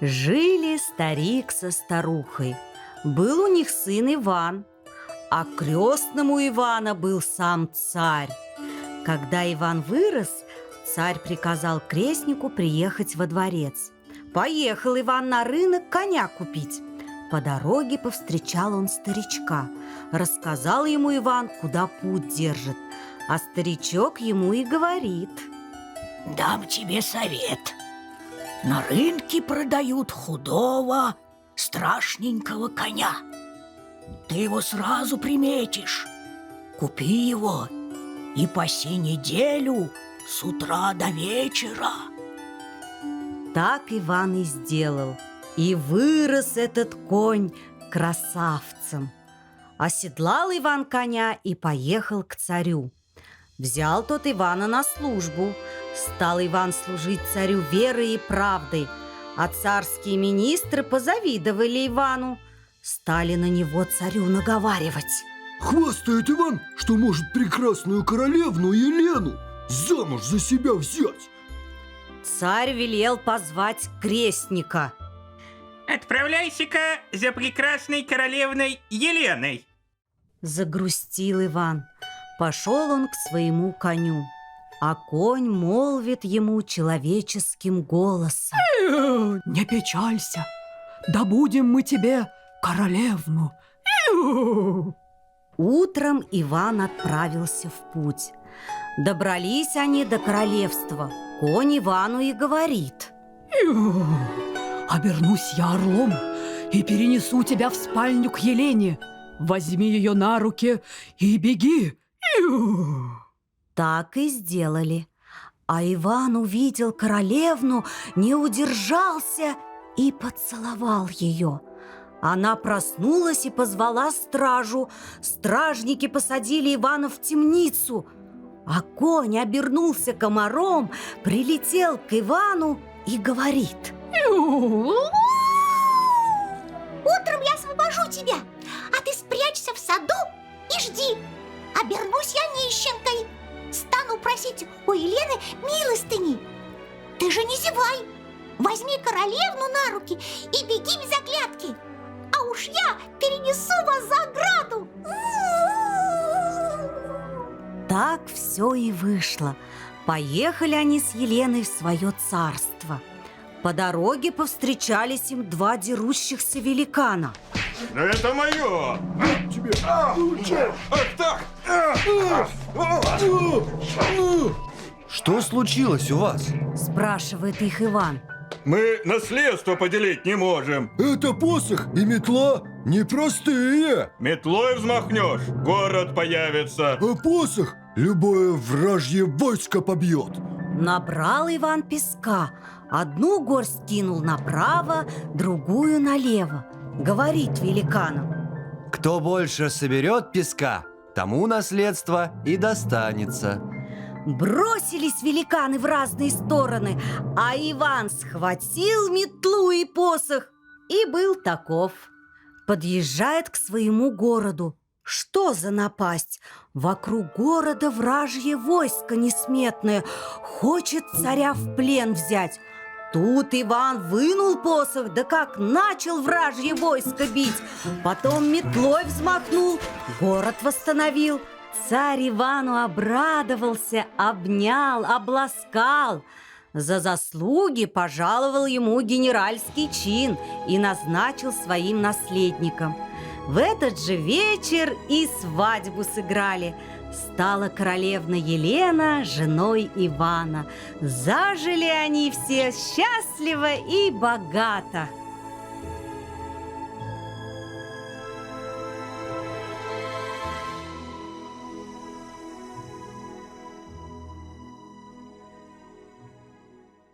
Жили старик со старухой. Был у них сын Иван, а крестным у Ивана был сам царь. Когда Иван вырос, царь приказал крестнику приехать во дворец. Поехал Иван на рынок коня купить. По дороге повстречал он старичка. Рассказал ему Иван, куда путь держит. А старичок ему и говорит: «Дам тебе совет. На рынке продают худого, страшненького коня. Ты его сразу приметишь. Купи его и паси неделю с утра до вечера». Так Иван и сделал. И вырос этот конь красавцем. Оседлал Иван коня и поехал к царю. Взял тот Ивана на службу. Стал Иван служить царю верой и правдой, а царские министры позавидовали Ивану. Стали на него царю наговаривать. Хвастает Иван, что может прекрасную королевну Елену замуж за себя взять. Царь велел позвать крестника. «Отправляйся-ка за прекрасной королевной Еленой!» Загрустил Иван. Пошел он к своему коню, а конь молвит ему человеческим голосом: «Не печалься, добудем мы тебе королевну». Утром Иван отправился в путь. Добрались они до королевства. Конь Ивану и говорит: «Обернусь я орлом и перенесу тебя в спальню к Елене. Возьми ее на руки и беги». Так и сделали. А Иван увидел королевну, не удержался и поцеловал ее. Она проснулась и позвала стражу. Стражники посадили Ивана в темницу. А конь обернулся комаром, прилетел к Ивану и говорит: «Утром я освобожу тебя, а ты спрячься в саду и жди. Обернусь я нищенкой, стану просить у Елены милостыни. Ты же не зевай, возьми королевну на руки и беги без оглядки, а уж я перенесу вас за ограду». Так все и вышло. Поехали они с Еленой в свое царство. По дороге повстречались им два дерущихся великана. Но это мое! Тебе. Ах так! Что случилось у вас? Спрашивает их Иван. Мы наследство поделить не можем. Это посох и метла непростые. Метлой взмахнешь, город появится. А посох любое вражье войско побьет. Набрал Иван песка. Одну горсть кинул направо, другую налево. Говорит великанам: Кто больше соберет песка, тому наследство и достанется. Бросились великаны в разные стороны, а Иван схватил метлу и посох и был таков. Подъезжает к своему городу. Что за напасть? Вокруг города вражье войско несметное, хочет царя в плен взять. Тут Иван вынул посох, да как начал вражье войско бить. Потом метлой взмахнул, город восстановил. Царь Ивану обрадовался, обнял, обласкал. За заслуги пожаловал ему генеральский чин и назначил своим наследником. В этот же вечер и свадьбу сыграли. Стала королевна Елена женой Ивана. Зажили они все счастливо и богато.